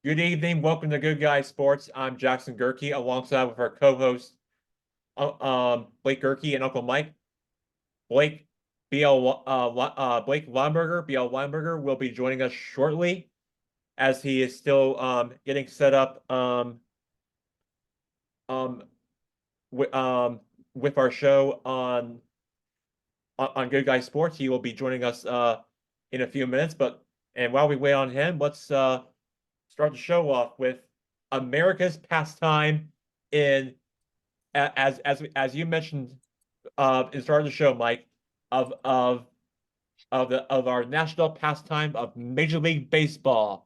Good evening. Welcome to Good Guys Sports. I'm Jackson Gerke, alongside with our co-host Blake Gerke and Uncle Mike. Blake Blake Weinberger, BL Weinberger, will be joining us shortly as he is still getting set up um, with our show on Good Guys Sports. He will be joining us in a few minutes, and while we wait on him, let's start the show off with America's pastime in as you mentioned in the start of the show, Mike, of of of our national pastime of Major League Baseball.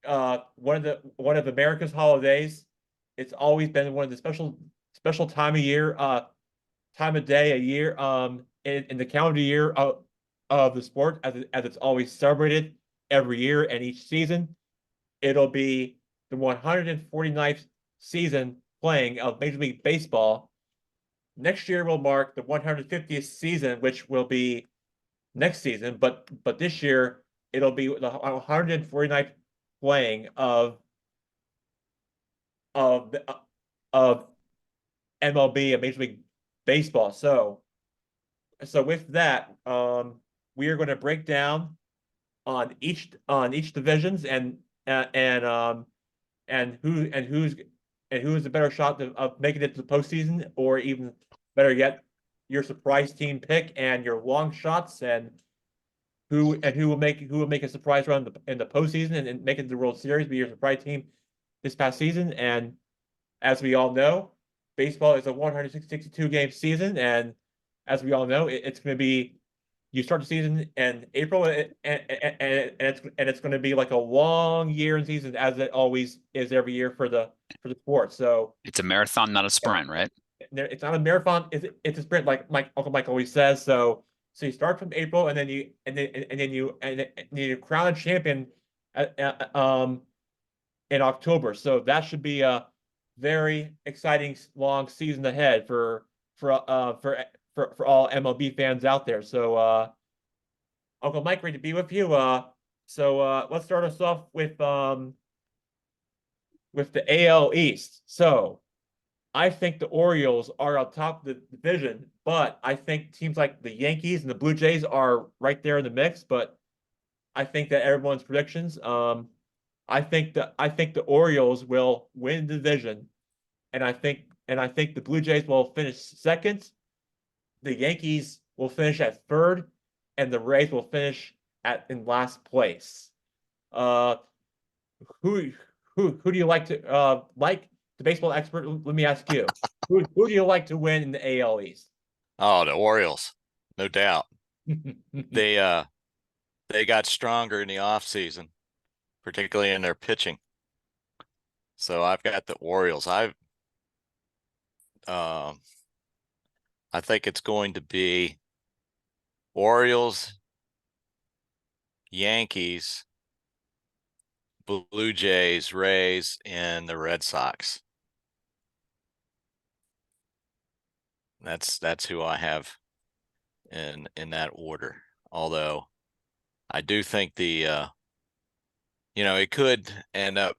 One of America's holidays. It's always been one of the special time of year, time of day, a year, in the calendar year of the sport, as it's always celebrated every year and each season. It'll be the 149th season playing of Major League Baseball. Next year will mark the 150th season, which will be next season. But this year it'll be the 149th playing of of MLB and Major League Baseball. So with that, we are going to break down on each divisions and who's the better shot of making it to the postseason, or even better yet, your surprise team pick and your long shots, and who will make a surprise run in the postseason and make it to the World Series, be your surprise team this past season. And as we all know, baseball is a 162 game season, and as we all know, it's going to be you start the season in April, and it's going to be like a long year in season, as it always is every year for the sport. So It's a marathon, not a sprint, right? it's not a marathon; it's a sprint, like Uncle Mike always says. So you start from April, and then you crown a champion in October. So that should be a very exciting long season ahead for all MLB fans out there. So Uncle Mike, great to be with you. Let's start us off with the AL East. So I think the Orioles are on top of the division, but I think teams like the Yankees and the Blue Jays are right there in the mix. But I think that everyone's predictions. I think the Orioles will win the division, and I think the Blue Jays will finish second. The Yankees will finish at third, and the Rays will finish at in last place. Uh, who who do you like the baseball expert? Let me ask you, who do you like to win in the AL East? Oh, the Orioles, no doubt. They got stronger in the offseason, particularly in their pitching. So I've got the Orioles. Um I think it's going to be Orioles, Yankees, Blue Jays, Rays, and the Red Sox. That's who I have in that order. Although I do think it could end up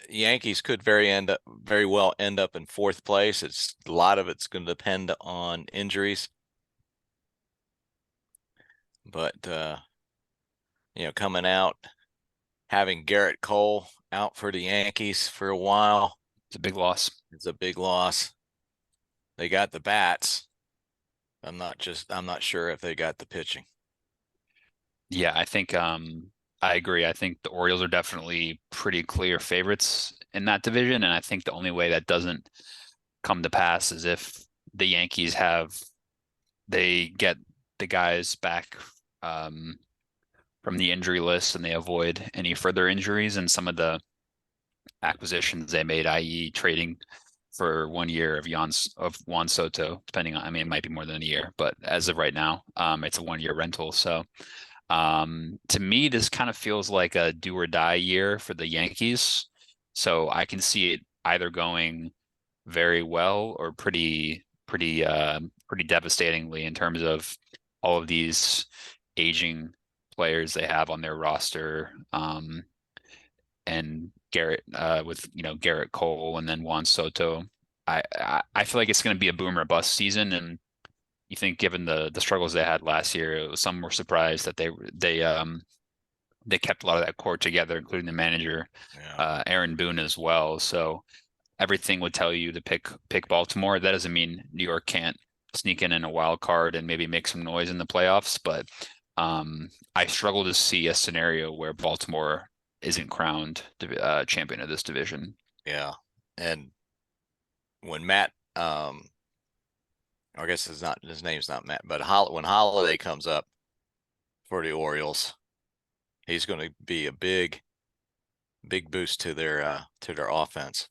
Yankees could very well end up in fourth place. It's a lot of it's going to depend on injuries, but coming out having Garrett Cole out for the Yankees for a while, It's a big loss. it's a big loss. They got the bats. I'm not sure if they got the pitching. Yeah, I think I agree. I think the Orioles are definitely pretty clear favorites in that division, and I think the only way that doesn't come to pass is if the Yankees they get the guys back from the injury list and they avoid any further injuries, and some of the acquisitions they made, i.e. trading for 1 year of Juan Soto, depending on, I mean, it might be more than a year, but as of right now, it's a 1 year rental. So to me, this kind of feels like a do or die year for the Yankees. So I can see it either going very well or pretty devastatingly in terms of all of these aging players they have on their roster. and Garrett with Garrett Cole and then Juan Soto. I feel like it's going to be a boom or bust season, and you think given the struggles they had last year, some were surprised that they kept a lot of that core together, including the manager Yeah. Aaron Boone as well. So everything would tell you to pick Baltimore. That doesn't mean New York can't sneak in a wild card and maybe make some noise in the playoffs, but I struggle to see a scenario where Baltimore isn't crowned champion of this division. Yeah. And when Matt, I guess his name's not Matt, but when Holiday comes up for the Orioles, he's going to be a big boost to their offense.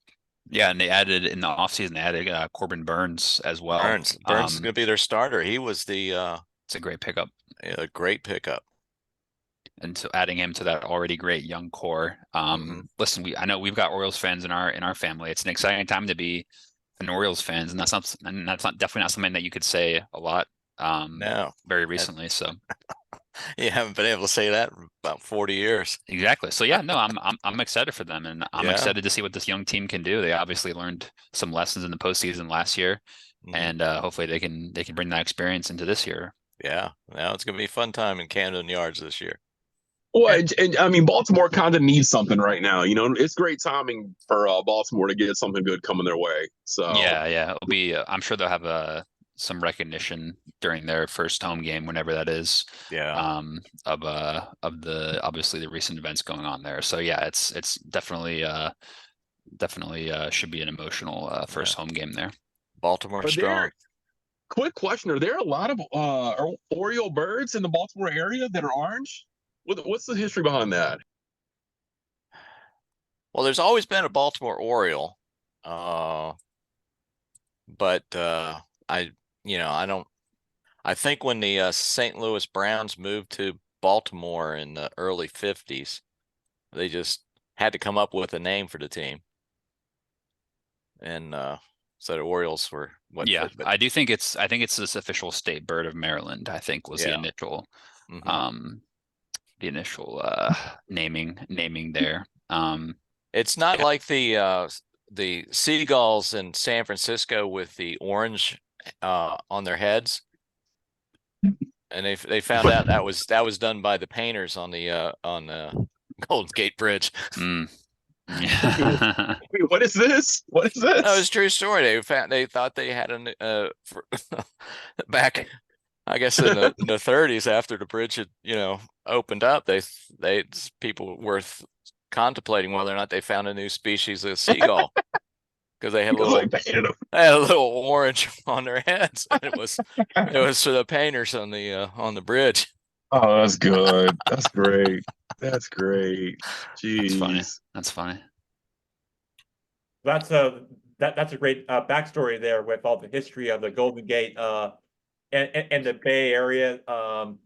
Yeah, and they added in the offseason, they added Corbin Burns as well. Burns is going to be their starter. He was it's a great pickup. A great pickup. And so adding him to that already great young core. Listen, I know we've got Orioles fans in our family. It's an exciting time to be an Orioles fans, and that's definitely not something that you could say a lot No. very recently. So you haven't been able to say that in about 40 years. exactly. So yeah, no, I'm excited for them, and I'm excited to see what this young team can do. They obviously learned some lessons in the postseason last year, and hopefully they can bring that experience into this year. Yeah, now it's gonna be a fun time in Camden Yards this year. Well, and I mean, Baltimore kind of needs something right now. It's great timing for Baltimore to get something good coming their way. So yeah, it'll be. I'm sure they'll have some recognition during their first home game, whenever that is. Yeah. Of the obviously the recent events going on there. So yeah, it's definitely should be an emotional first home game there. Baltimore strong. Quick question: are there a lot of Oriole birds in the Baltimore area that are orange? What's the history behind that? Well, there's always been a Baltimore Oriole, but I think when the St. Louis Browns moved to Baltimore in the early 50s, they just had to come up with a name for the team, and so the Orioles were what? Yeah, I think it's this official state bird of Maryland. I think was the initial naming there. It's not like the seagulls in San Francisco with the orange on their heads, and they found out that was done by the painters on the Golden Gate Bridge. Yeah. Wait, what is this? What is this? No, it's a true story. They thought they had back, I guess in the 30s, after the bridge had opened up, people were contemplating whether or not they found a new species of seagull because they had a little orange on their heads. And it was for the painters on the bridge. Oh, that's good. That's great. That's great. Jeez. That's funny. That's a great backstory there with all the history of the Golden Gate and the Bay Area of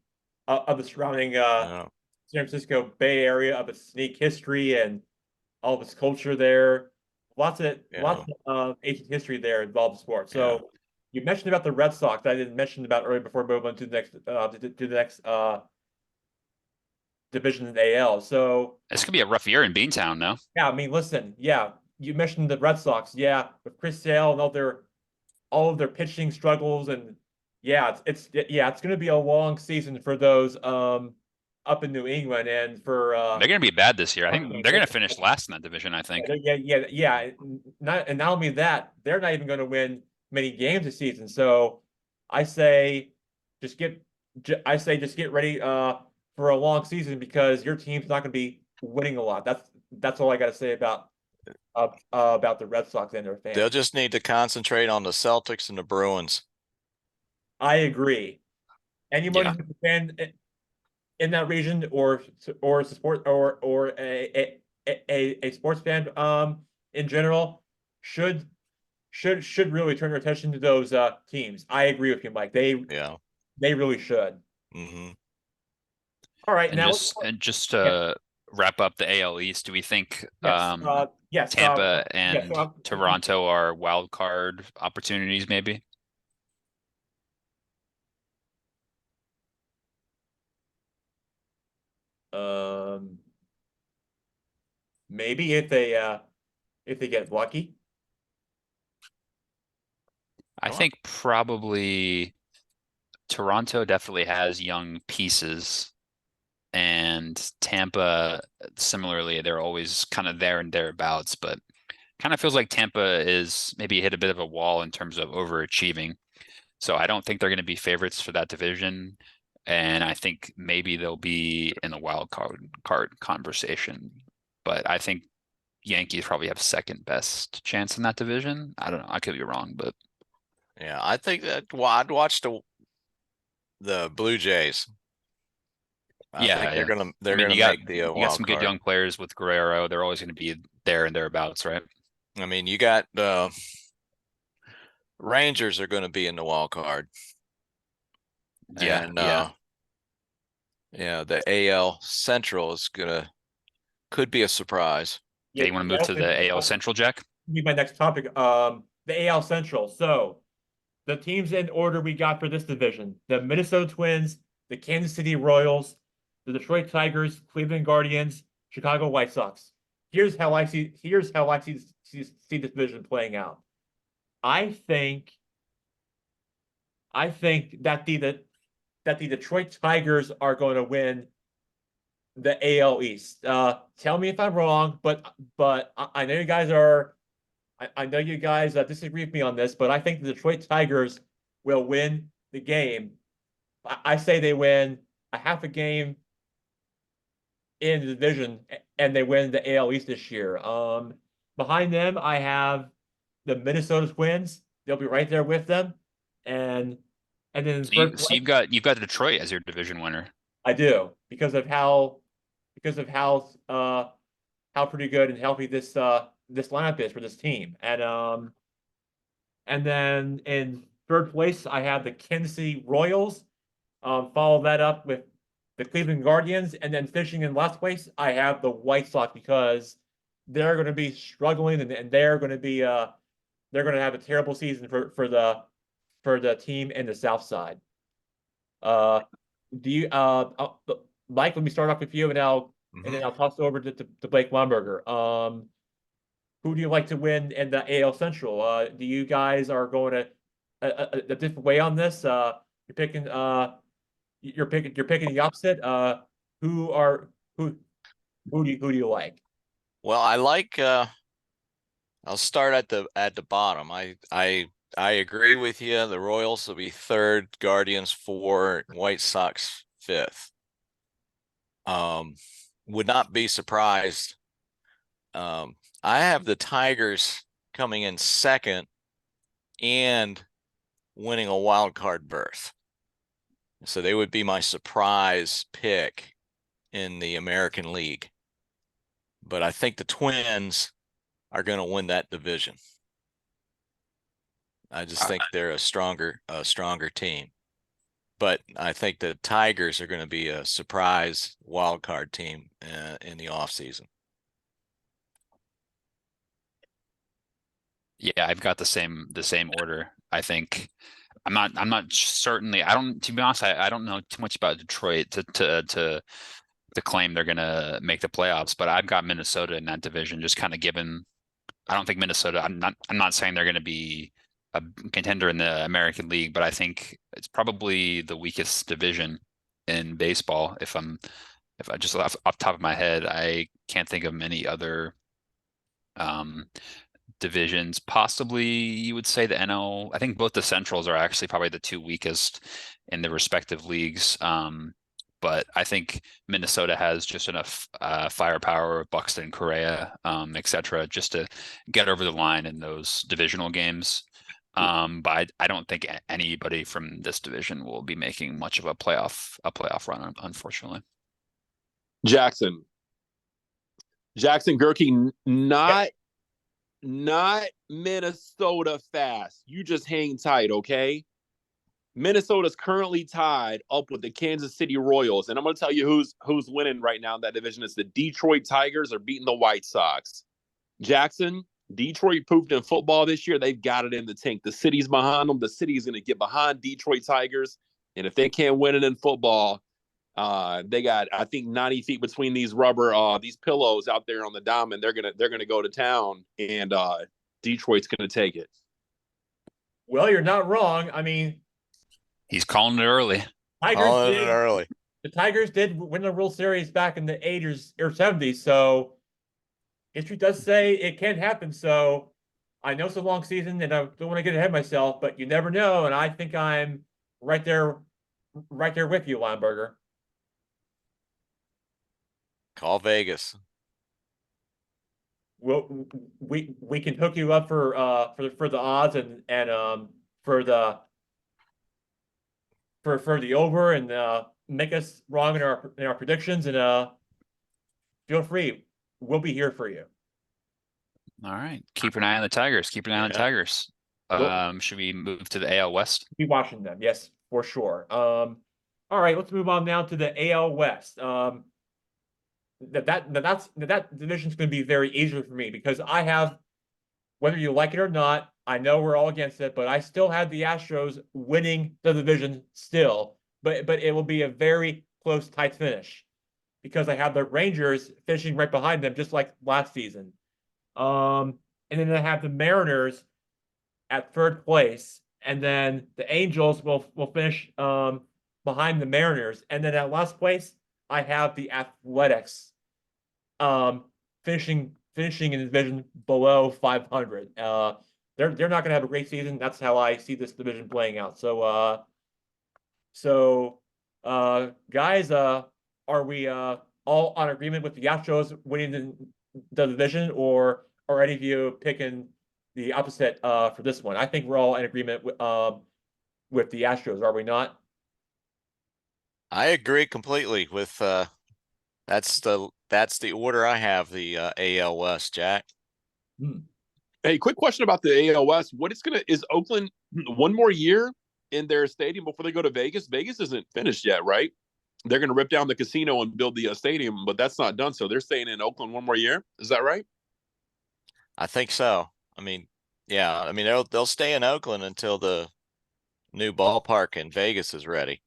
the surrounding San Francisco Bay Area, of its unique history and all of its culture there. Lots of ancient history there involved in sports. So you mentioned about the Red Sox. I didn't mention about earlier before moving on to the next division in the AL. So it's gonna be a rough year in Beantown, no? Yeah, I mean, listen, you mentioned the Red Sox, with Chris Sale and all of their pitching struggles, and it's going to be a long season for those up in New England, and for they're going to be bad this year. I think they're going to finish last in that division. I think. Yeah. Not only that, they're not even going to win many games this season. So I say, just get ready for a long season, because your team's not going to be winning a lot. That's all I got to say about the Red Sox and their fans. They'll just need to concentrate on the Celtics and the Bruins. I agree. Anyone who's a fan in that region, or support or a sports fan in general, should really turn their attention to those teams. I agree with you, Mike. They really should. All right, and just to wrap up the AL East, do we think Tampa and Toronto are wild card opportunities, maybe? Maybe if they get lucky. I Oh. think probably Toronto definitely has young pieces, and Tampa similarly, they're always kind of there and thereabouts, but kind of feels like Tampa is maybe hit a bit of a wall in terms of overachieving. So I don't think they're going to be favorites for that division. And I think maybe they'll be in the wild card conversation. But I think Yankees probably have second best chance in that division. I don't know. I could be wrong, but Yeah, I think that I'd watch the Blue Jays. I yeah, think they're yeah. gonna I mean, gonna you got make the you got wild some good card. young players with Guerrero. They're always going to be there and thereabouts, right? I mean, you got Rangers are going to be in the wild card, Yeah, and yeah. yeah, the AL Central is could be a surprise. Yeah, you want to move to the AL Central, Jack? Be my next topic. The AL Central. So the teams in order we got for this division: the Minnesota Twins, the Kansas City Royals, the Detroit Tigers, Cleveland Guardians, Chicago White Sox. Here's how I see this division playing out. I think that the Detroit Tigers are going to win the AL East. Tell me if I'm wrong, but I know you guys are. I know you guys disagree with me on this, but I think the Detroit Tigers will win the game. I say they win a half a game in the division, and they win the AL East this year. Behind them, I have the Minnesota Twins. They'll be right there with them, and then in So third so place, you've got Detroit as your division winner. I do because of how pretty good and healthy this lineup is for this team. And then in third place, I have the Kansas City Royals. Follow that up with the Cleveland Guardians, and then finishing in last place, I have the White Sox because they're going to be struggling and they're going to have a terrible season for the team in the South Side. Do you Mike? Let me start off with you, and then I'll toss it over to Blake Lumberger. Who do you like to win in the AL Central? Do you guys are going to a different way on this? You're picking the opposite. Who are who do you like? Well, I like. I'll start at the bottom. I agree with you. The Royals will be third, Guardians 4, White Sox 5th. Would not be surprised. I have the Tigers coming in second and winning a wild card berth. So they would be my surprise pick in the American League. But I think the Twins are going to win that division. I just think they're a stronger team. But I think the Tigers are going to be a surprise wild card team in the offseason. Yeah, I've got the same order. I think I'm not certainly to be honest, I don't know too much about Detroit to claim they're gonna make the playoffs, but I've got Minnesota in that division, just kind of given I don't think Minnesota, I'm not saying they're gonna be a contender in the American League, but I think it's probably the weakest division in baseball. If I just off the top of my head, I can't think of many other divisions. Possibly you would say the NL. I think both the Centrals are actually probably the two weakest in the respective leagues. But I think Minnesota has just enough firepower, Buxton, Correa, etc., just to get over the line in those divisional games. But I don't think anybody from this division will be making much of a playoff run, unfortunately. Jackson Gerke, not Minnesota fast. You just hang tight, okay? Minnesota's currently tied up with the Kansas City Royals, and I'm going to tell you who's winning right now in that division. It's the Detroit Tigers are beating the White Sox. Jackson, Detroit proved in football this year they've got it in the tank. The city's behind them. The city is going to get behind Detroit Tigers, and if they can't win it in football, They got, I think, 90 feet between these rubber, these pillows out there on the diamond. They're gonna go to town, and Detroit's gonna take it. Well, you're not wrong. I mean, He's calling it early. Tigers Calling it did, early. the Tigers did win the World Series back in the 80s or 70s, so history does say it can happen. So I know it's a long season, and I don't want to get ahead of myself, but you never know. And I think I'm right there with you, Lineberger. Call Vegas. We can hook you up for the odds and for the over and make us wrong in our predictions and feel free. We'll be here for you. All right. Keep an eye on the Tigers. Keep an eye on the Yeah. Tigers. Well- Should we move to the AL West? Be watching them, yes, for sure. All right, let's move on now to the AL West. That division's going to be very easy for me because I have, whether you like it or not, I know we're all against it, but I still have the Astros winning the division still. But it will be a very close, tight finish because I have the Rangers finishing right behind them, just like last season. And then I have the Mariners at third place, and then the Angels will finish behind the Mariners, and then at last place I have the Athletics finishing in the division below 500. They're not going to have a great season. That's how I see this division playing out. So guys, are we all on agreement with the Astros winning the division, or are any of you picking the opposite for this one? I think we're all in agreement with the Astros, are we not? I agree completely with that's the order I have the AL West, Jack. Hey, quick question about the AL West. Is Oakland one more year in their stadium before they go to Vegas? Vegas isn't finished yet, right? They're going to rip down the casino and build the stadium, but that's not done. So they're staying in Oakland one more year. Is that right? I think so. I mean, yeah. I mean, they'll stay in Oakland until the new ballpark in Vegas is ready.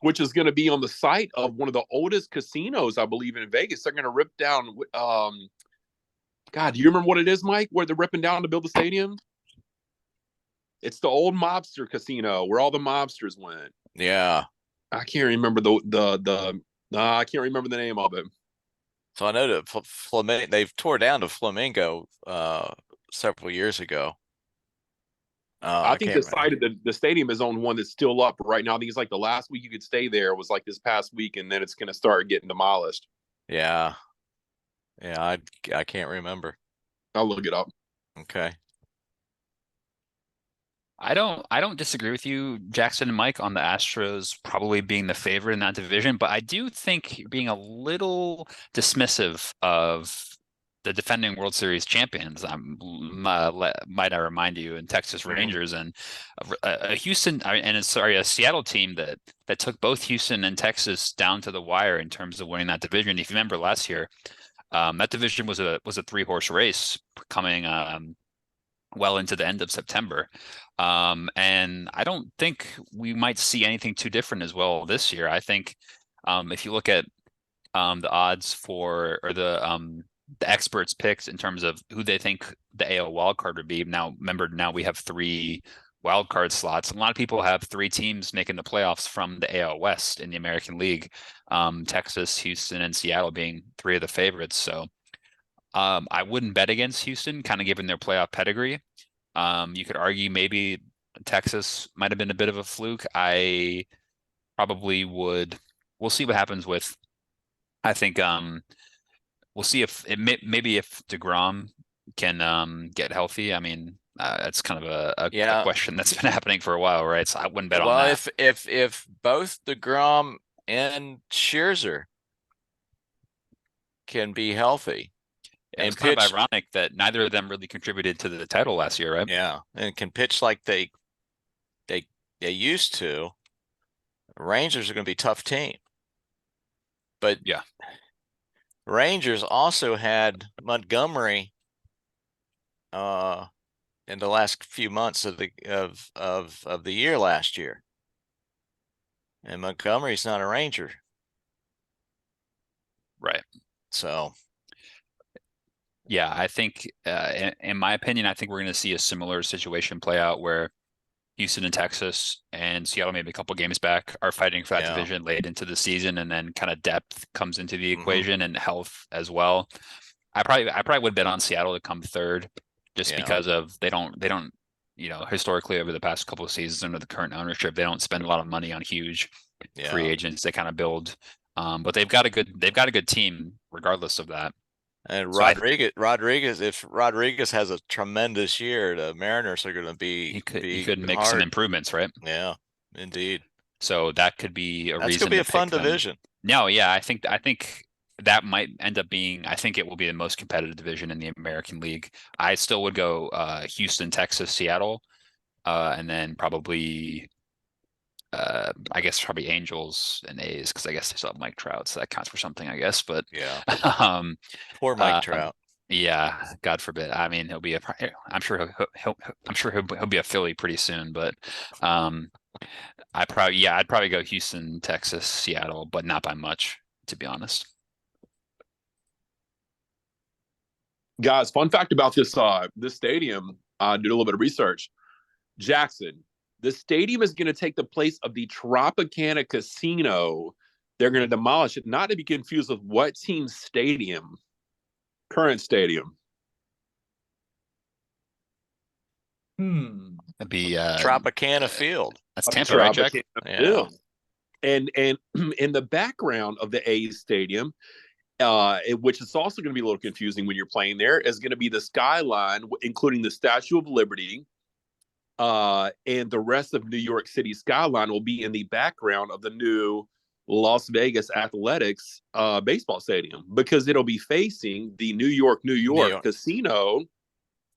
Which is going to be on the site of one of the oldest casinos, I believe, in Vegas. They're going to rip down. God, do you remember what it is, Mike? Where they're ripping down to build the stadium? It's the old mobster casino where all the mobsters went. Yeah. I can't remember I can't remember the name of it. So I know that they've tore down the Flamingo several years ago. I think can't the site of the stadium is on one that's still up right now. I think it's like the last week you could stay there was like this past week, and then it's going to start getting demolished. Yeah. Yeah, I can't remember. I'll look it up. Okay. I don't disagree with you, Jackson and Mike, on the Astros probably being the favorite in that division, but I do think you're being a little dismissive of the defending World Series champions. Might I remind you, in Texas Rangers and a Seattle team that took both Houston and Texas down to the wire in terms of winning that division. If you remember last year, that division was a 3-horse race coming well into the end of September. And I don't think we might see anything too different as well this year. I think if you look at the odds or the experts' picks in terms of who they think the AL wildcard would be. Now, remember, we have 3 wildcard slots. A lot of people have 3 teams making the playoffs from the AL West in the American League. Texas, Houston, and Seattle being 3 of the favorites. So I wouldn't bet against Houston, kind of given their playoff pedigree. You could argue maybe Texas might have been a bit of a fluke. I probably would. We'll see what happens with. I think we'll see if maybe if DeGrom can get healthy. I mean, that's kind of a question that's been happening for a while, right? So I wouldn't bet on that. Well, if both DeGrom and Scherzer can be healthy. And it's kind of ironic that neither of them really contributed to the title last year, right? Yeah, and can pitch like they used to. Rangers are going to be a tough team. But yeah, Rangers also had Montgomery in the last few months of the year last year. And Montgomery's not a Ranger Right. So Yeah, I think, in my opinion, I think we're going to see a similar situation play out where Houston and Texas and Seattle, maybe a couple games back, are fighting for that Yeah. division late into the season, and then kind of depth comes into the Mhm. equation and health as well. I probably would bet on Seattle to come third, just Yeah. because of they don't historically over the past couple of seasons under the current ownership, they don't spend a lot of money on huge free yeah. agents. They kind of build, but they've got a good team regardless of that. And So I- Rodriguez, if Rodriguez has a tremendous year, the Mariners are going to be He could make some hard. improvements, right? Yeah, indeed. So that could be a That's reason gonna be to a fun pick them. division. No, yeah, I think that might end up being. I think it will be the most competitive division in the American League. I still would go Houston, Texas, Seattle, and then probably I guess probably Angels and A's, because I guess they still have Mike Trout, so that counts for something, I guess. But Yeah. um, Poor Mike um, Trout. yeah, God forbid. I mean, he'll be I'm sure he'll be a Philly pretty soon. But I'd probably go Houston, Texas, Seattle, but not by much, to be honest. Guys, fun fact about this stadium. I did a little bit of research. Jackson, the stadium is going to take the place of the Tropicana Casino. They're going to demolish it, not to be confused with what team's stadium? Current stadium. It'd be Tropicana Field. that's Tampa, right, Jack? Tropicana Yeah. Field. And in the background of the A's stadium, which is also going to be a little confusing when you're playing there, is going to be the skyline, including the Statue of Liberty, and the rest of New York City skyline will be in the background of the new Las Vegas Athletics baseball stadium, because it'll be facing the New York casino.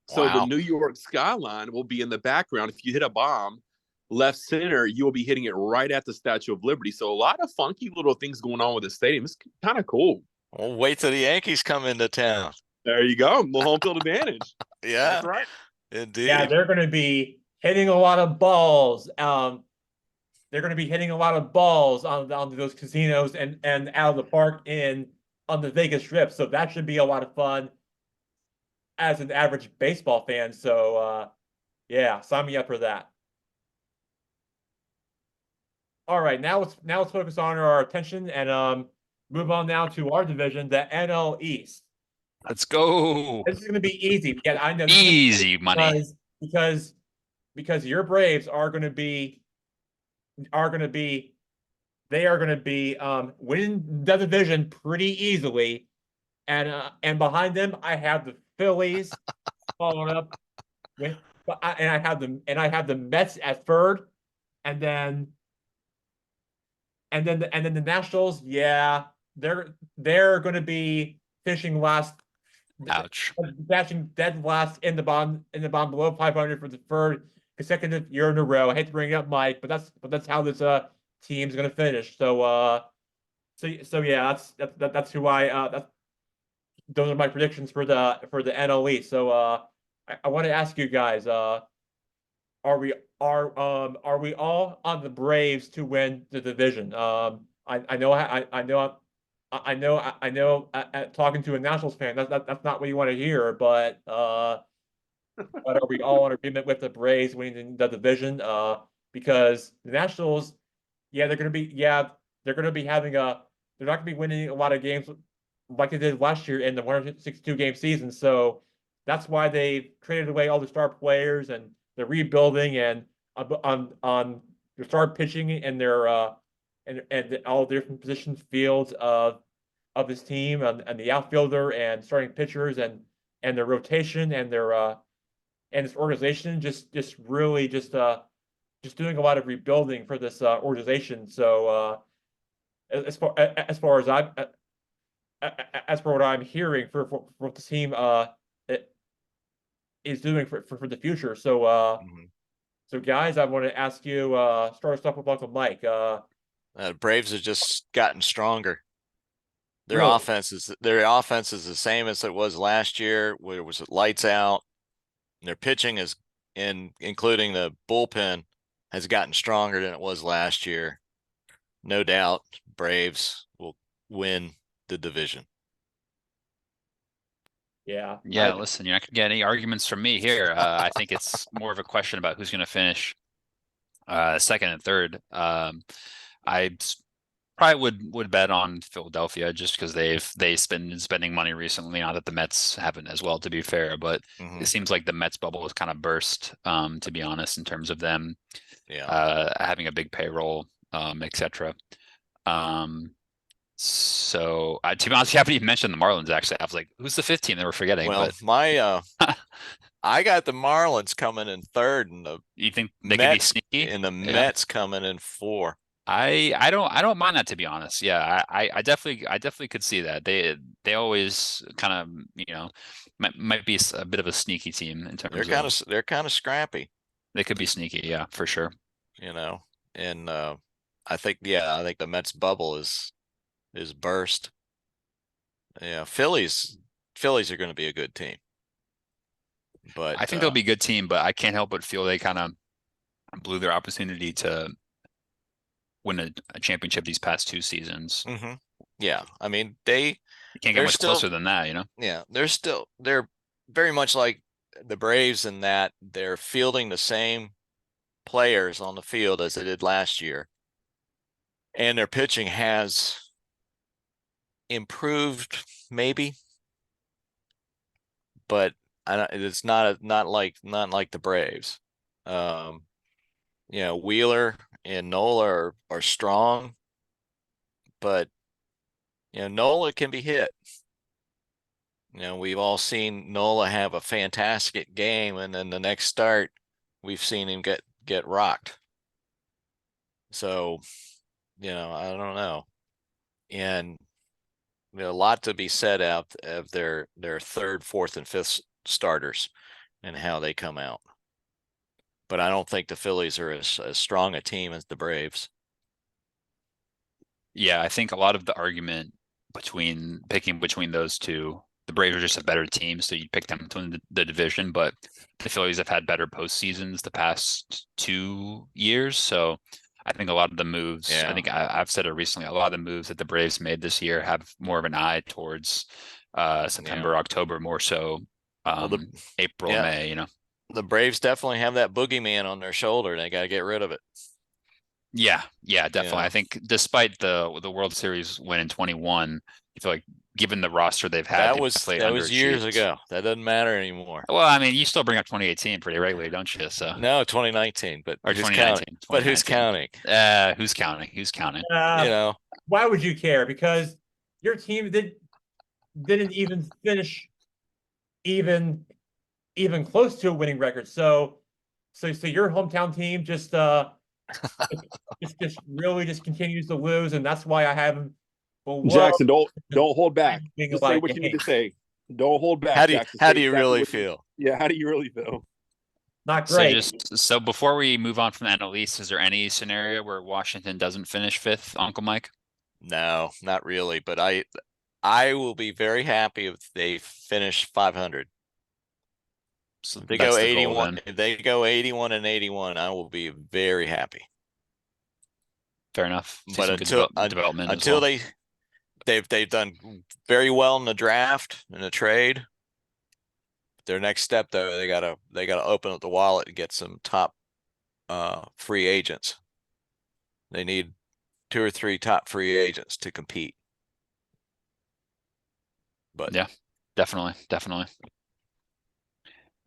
So the Wow. New York skyline will be in the background. If you hit a bomb left center, you will be hitting it right at the Statue of Liberty. So a lot of funky little things going on with the stadium. It's kind of cool. Well, wait till the Yankees come into town. There you go. The home field advantage. Yeah, That's right. indeed. Yeah, they're going to be hitting a lot of balls. They're going to be hitting a lot of balls on those casinos and out of the park on the Vegas Strip. So that should be a lot of fun as an average baseball fan. So yeah, sign me up for that. All right, now let's focus on our attention and move on now to our division, the NL East. Let's go. This is going to be easy. Yeah, I know. This is gonna be Easy money. because your Braves are going to be winning the division pretty easily, and behind them I have the Phillies following up with, and I have the Mets at third, and then the Nationals. Yeah, they're going to be finishing last. Ouch. Bashing dead last in the bottom below 500 for the third consecutive year in a row. I hate to bring it up, Mike, but that's how this team's gonna finish. So yeah, that's who those are my predictions for the NL East. So I want to ask you guys, are we all on the Braves to win the division? I know. Talking to a Nationals fan, that's not what you want to hear. But are we all in agreement with the Braves winning the division? Because the Nationals, they're going to be having they're not going to be winning a lot of games like they did last year in the 162 game season. So that's why they traded away all the star players and they're rebuilding and on their star pitching and their and all the different position fields of this team and the outfielder and starting pitchers and their rotation and their and this organization just really just doing a lot of rebuilding for this organization. So as far as for what I'm hearing for what the team is doing for the future. So Mhm. so guys, I want to ask you start us off with Uncle Mike. Braves have just gotten stronger. Their Really? offense is the same as it was last year, where it was lights out. And their pitching including the bullpen, has gotten stronger than it was last year. No doubt, Braves will win the division. Yeah. Yeah, I- listen, you're not gonna get any arguments from me here. I think it's more of a question about who's gonna finish second and third. Probably would bet on Philadelphia just because they've been spending money recently. Not that the Mets haven't as well, to be fair, but Mhm. it seems like the Mets bubble has kind of burst, to be honest, in terms of them Yeah. having a big payroll, etc. So to be honest, you haven't even mentioned the Marlins. Actually, I was like, who's the fifth team that we're forgetting? Well, But I got the Marlins coming in third, and the you think they could be Mets sneaky? and the Yeah. Mets coming in 4. I don't mind that, to be honest. Yeah, I definitely could see that. They always kind of, might be a bit of a sneaky team in terms of They're kind of scrappy, they could be sneaky, yeah, for sure. and I think the Mets bubble is burst. Yeah, Phillies are going to be a good team, but I think they'll be a good team, but I can't help but feel they kind of blew their opportunity to win a championship these past 2 seasons. Mhm. Yeah, I mean they You can't get they're much still- closer than that, yeah, they're very much like the Braves in that they're fielding the same players on the field as they did last year. And their pitching has improved maybe, but it's not like the Braves. Wheeler and Nola are strong, but Nola can be hit. We've all seen Nola have a fantastic game, and then the next start, we've seen him get rocked. So, I don't know. And a lot to be said out of their third, fourth, and fifth starters and how they come out. But I don't think the Phillies are as strong a team as the Braves. Yeah, I think a lot of the argument picking between those two, the Braves are just a better team, so you pick them to win the division, but the Phillies have had better postseasons the past 2 years. So I think a lot of the moves, Yeah. I think I've said it recently, a lot of the moves that the Braves made this year have more of an eye towards September, October, more so April, yeah. May, The Braves definitely have that boogeyman on their shoulder. They got to get rid of it. Yeah, definitely. Yeah. I think despite the World Series win in 21, I feel like given the roster they've had, That they've was definitely years underachieved. ago. That doesn't matter anymore. Well, I mean, you still bring up 2018 pretty regularly, don't you? So No, 2019, but or who's 2019, counting? But who's 2019. counting? Who's counting? Who's counting? Why would you care? Because your team didn't even finish even close to a winning record. So your hometown team just really just continues to lose, and that's why I have them below. Jackson, don't hold back. Being Just about say a what you need game. to say. Don't hold back. How do you Jackson. how Say do you exactly really what feel? Yeah, how do you really feel? Not So great. so before we move on from the NL East, is there any scenario where Washington doesn't finish 5th, Uncle Mike? No, not really. But I will be very happy if they finish 500. So If they that's go the goal 81. then. If they go 81 and 81, I will be very happy. Fair enough. See But some good development as until well. they've done very well in the draft and the trade. Their next step though, they gotta open up the wallet and get some top free agents. They need 2 or 3 top free agents to compete. But Yeah, definitely.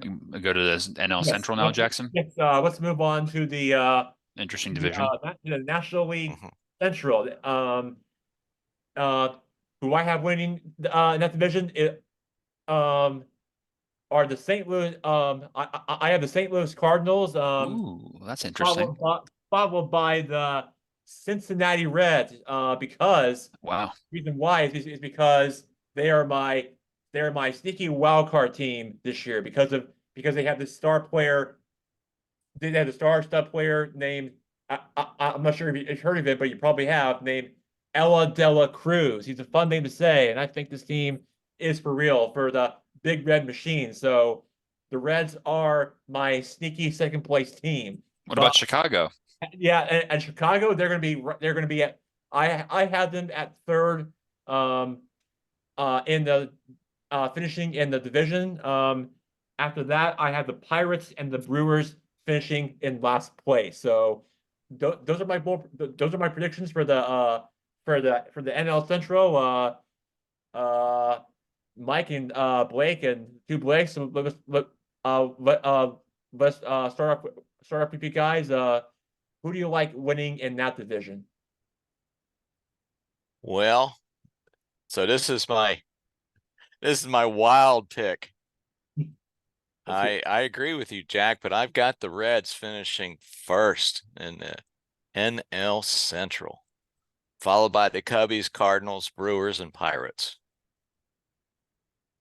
We go to the NL Yes, Central now, Jackson. Let's move on to the Interesting division. the National League Mhm. Central. Who I have winning in that division are the St. Louis. I have the St. Louis Cardinals. Ooh, that's interesting. Followed by the Cincinnati Reds. Because Wow. reason why is because they are my sneaky wild card team this year because they have this star player. They have a stud player named I'm not sure if you've heard of it, but you probably have, named Ella Dela Cruz. He's a fun name to say, and I think this team is for real for the Big Red Machine. So the Reds are my sneaky second place team. What about Chicago? Yeah, and Chicago, they're going to be at. I had them at third. in the finishing in the division. After that, I have the Pirates and the Brewers finishing in last place. So those are those are my predictions for the NL Central. Mike and Blake and two Blakes. So let's start up with you guys. Who do you like winning in that division? Well, so this is my wild pick. I agree with you, Jack, but I've got the Reds finishing first in the NL Central, followed by the Cubbies, Cardinals, Brewers, and Pirates.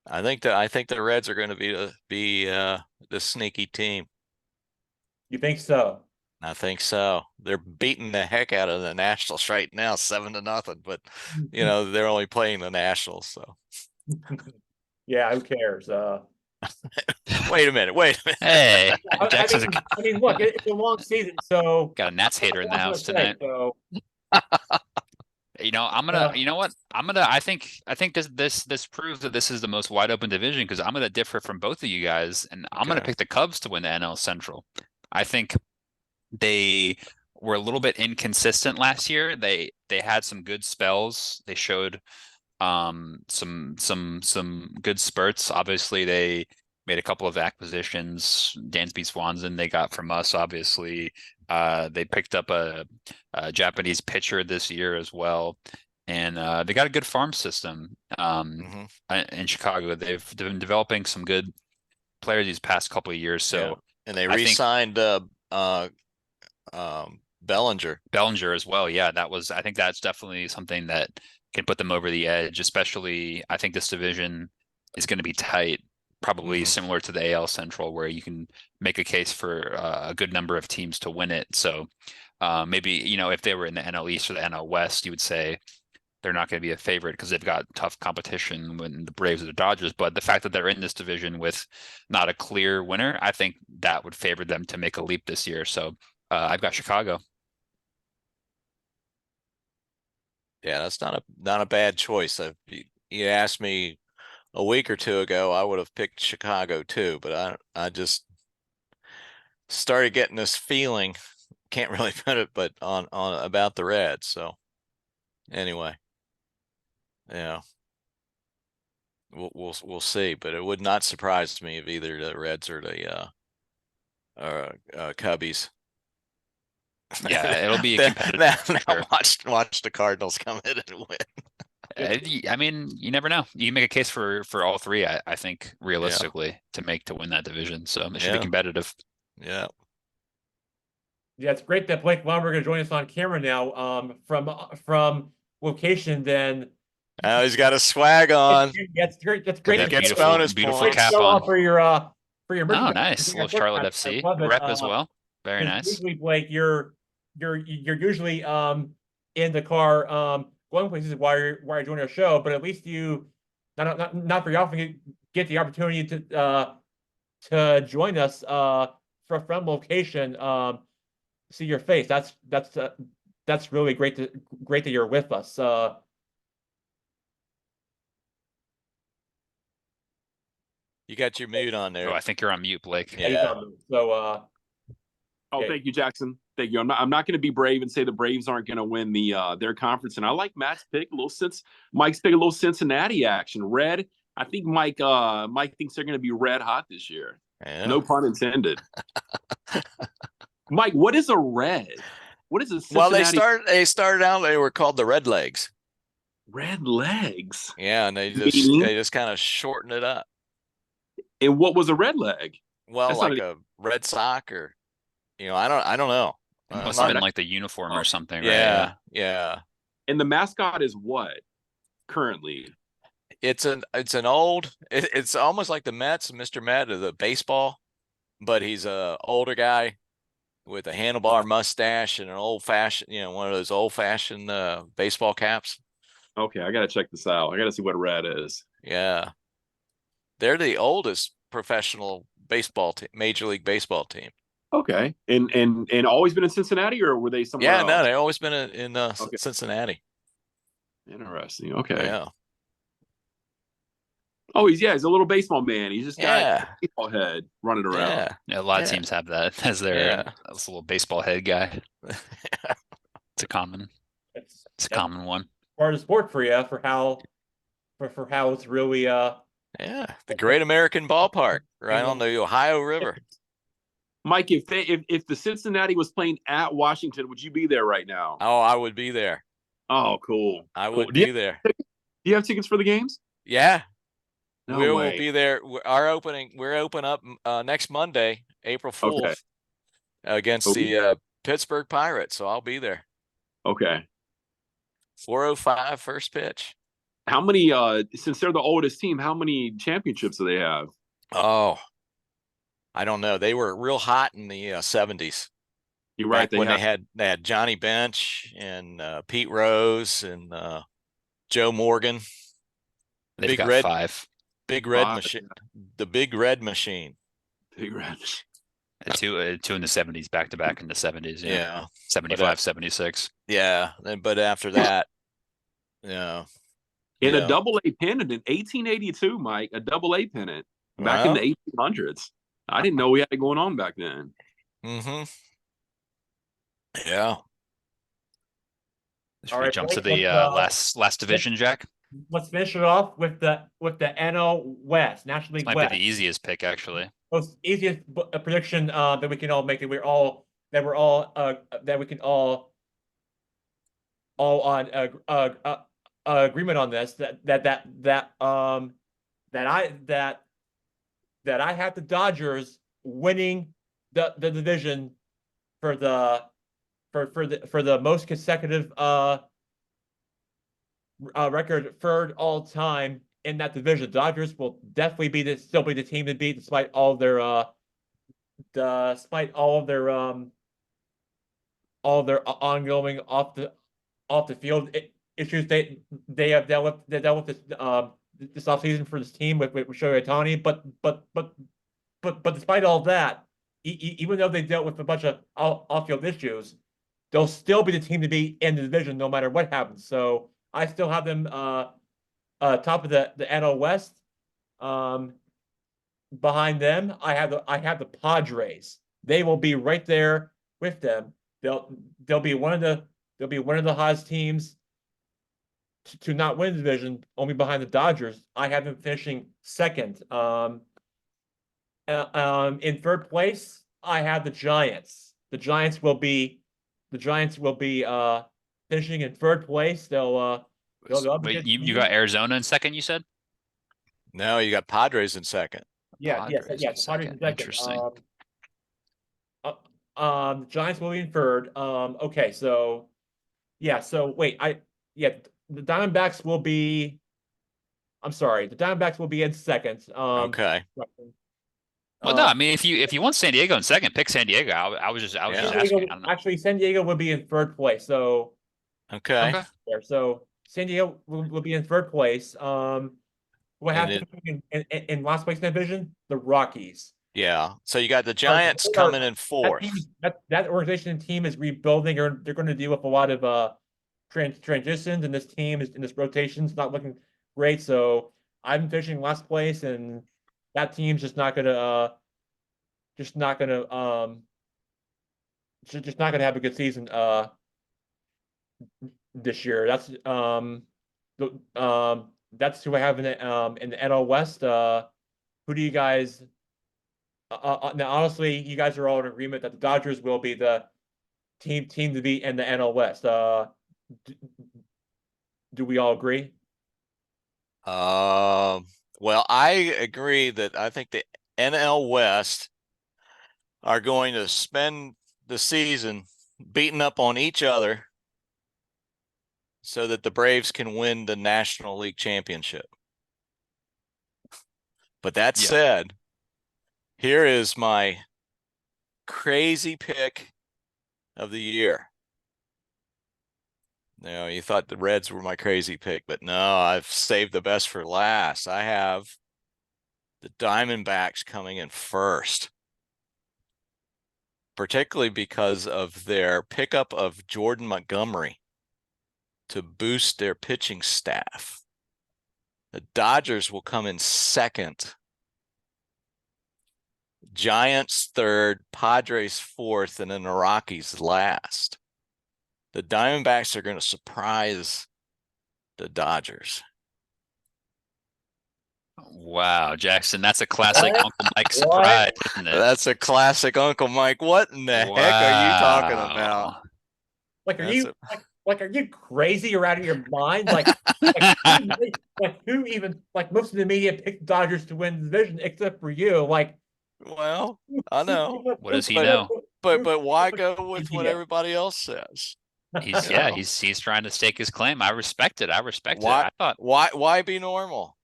I think the Reds are going to be the sneaky team. You think so? I think so. They're beating the heck out of the Nationals right now, 7-0. But they're only playing the Nationals, so. Yeah, who cares? Wait a minute. Hey, I Jackson's mean, look, it's a long season, so got a Nats hater in the house tonight. So You know, you know what? I think this proves that this is the most wide open division because I'm gonna differ from both of you guys, and I'm gonna Okay. pick the Cubs to win the NL Central. I think they were a little bit inconsistent last year. They had some good spells. They showed some good spurts. Obviously, they made a couple of acquisitions. Dansby Swanson they got from us, obviously. They picked up a Japanese pitcher this year as well. And they got a good farm system in Chicago. They've been developing some good players these past couple of years. So Yeah. And they I think- re-signed Bellinger. Bellinger as well. Yeah, I think that's definitely something that can put them over the edge, especially I think this division is going to be tight, probably similar to the AL Central, where you can make a case for a good number of teams to win it. So maybe, if they were in the NL East or the NL West, you would say they're not going to be a favorite because they've got tough competition when the Braves or the Dodgers. But the fact that they're in this division with not a clear winner, I think that would favor them to make a leap this year. So I've got Chicago. Yeah, that's not a bad choice. You asked me a week or two ago, I would have picked Chicago too, but I just started getting this feeling, can't really put it, but on about the Reds. So anyway, yeah, we'll see, but it would not surprise me if either the Reds or the Cubbies. Yeah, it'll be a Then- competitive. now for sure. watch the Cardinals come in and win. I mean, you never know. You can make a case for all three. I think realistically to win that division. So it should be Yeah. competitive. Yeah. yeah, it's great that Blake Lumberg going to join us on camera now. From location, then Now he's got a swag on. that's great. That's great. He That gets beautiful, bonus beautiful points. cap Show on. off for your Oh, merchandise. nice. I Little Charlotte I FC love it. rep as well. Very 'cause nice. Usually, Blake, you're usually in the car going places while you're doing your show, but at least you not very often get the opportunity to join us from location see your face. That's really great that you're with us. You got your mute on there. Oh, I think you're on mute, Blake. Yeah. So Oh, Okay. thank you, Jackson. Thank you. I'm not going to be brave and say the Braves aren't going to win their conference. And I like Matt's pick, Mike's pick, a little Cincinnati action. Red. I think Mike thinks they're going to be red hot this year. Yeah. No pun intended. Mike, what is a red? What is a Well, Cincinnati they started out, they were called the Red Legs. red legs? Yeah, and they Meaning? just kind of shortened it up. And what was a red leg? Well, That's not like a Red Sock or I don't know. It must I'm have not- been like the uniform Oh, or something, right? yeah, yeah. And the mascot is what currently? It's it's almost like the Mets, Mr. Met of the baseball, but he's a older guy with a handlebar mustache and an old fashioned, one of those old fashioned baseball caps. Okay, I gotta check this out. I gotta see what red is. Yeah. They're the oldest professional baseball team, Major League Baseball team. Okay, and always been in Cincinnati, or were they somewhere Yeah, else? no, they've always been in Okay. Cincinnati. Interesting. Okay. Yeah. Oh, he's a little baseball man. He's just got Yeah. a baseball head running around. Yeah. Yeah, a lot of Yeah. teams have that as their Yeah. as a little baseball head guy. It's a common That's common one. part of the sport for you for how it's really Yeah. The Great American Ballpark right on the Ohio River. Mike, if the Cincinnati was playing at Washington, would you be there right now? Oh, I would be there. Oh, cool. I Cool. would Do you, be there. do you have tickets for the games? Yeah. No We will way. be there. We're open up next Monday, April 4th, Okay. against the Pittsburgh Pirates. So I'll be there. Okay. 4:05 first pitch. How many since they're the oldest team, how many championships do they have? Oh, I don't know. They were real hot in the 70s. You're right. Back when they had Johnny Bench and Pete Rose and Joe Morgan. They've Big got Red 5. Big Red Five. Machine. The Big Red Machine. Big Red. Two in the 70s, back to back in the 70s. Yeah. Yeah. 75, 76. Yeah. But after that, In yeah. a double A pennant in 1882, Mike, a double A pennant back in Well. the 1800s. I didn't know we had it going on back then. Mm-hmm. Yeah. Should All we right, jump to Blake, the last division, Jack? let's finish it off with the NL West, National League Might West. be the easiest pick, actually. Most easiest prediction that we can all make, that we can all on agreement on this, that I have the Dodgers winning the division for the most consecutive record third all time in that division. Dodgers will definitely still be the team to beat, despite all their ongoing off the field issues they have dealt with this offseason for this team with Shohei Ohtani. But despite all that, even though they dealt with a bunch of off-field issues, they'll still be the team to beat in the division no matter what happens. So I still have them top of the NL West. Behind them, I have the Padres. They will be right there with them. They'll be one of the hottest teams to not win the division, only behind the Dodgers. I have them finishing second. In third place, I have the Giants. The Giants will be finishing in third place. They'll be Wait, good you team. got Arizona in second, you said? No, you got Padres in second. Yes, Padres in Padres in second. second. Interesting. The Giants will be in third. Okay, so wait, the Diamondbacks will be. I'm sorry, the Diamondbacks will be in second. Okay. Well, no, I mean, if you want San Diego in second, pick San Diego. I was just Yeah. asking. I don't know. Actually, San Diego will be in third place. So Okay. Okay. there. So San Diego will be in third place. What And happened in last place in the division? The Rockies. Yeah. So you got the Giants they are- coming in That, fourth. that organization and team is rebuilding, or they're going to deal with a lot of transitions, and this team is in this rotation's not looking great. So I'm finishing last place, and that team's just not gonna have a good season this year. That's who I have in the NL West. Who do you guys? Now, honestly, you guys are all in agreement that the Dodgers will be the team to beat in the NL West. Do we all agree? Well, I agree that I think the NL West are going to spend the season beating up on each other so that the Braves can win the National League Championship. But that Yeah. said, here is my crazy pick of the year. No, you thought the Reds were my crazy pick, but no, I've saved the best for last. I have the Diamondbacks coming in first, particularly because of their pickup of Jordan Montgomery to boost their pitching staff. The Dodgers will come in second. Giants third, Padres fourth, and then the Rockies last. The Diamondbacks are going to surprise the Dodgers. Wow, Jackson, that's a classic What? Uncle Mike What? surprise, isn't it? That's a classic Uncle Mike. What in the heck are you talking about? Wow. Like, are That's you like are you crazy or out of your mind? Like who even like most of the media picked the Dodgers to win the division except for you? Like, Well, I know, What does he but- know? but why go with what Yeah. everybody else says? He's Yeah. he's trying to stake his claim. I respect it. I respect it. Why- I thought Why be normal?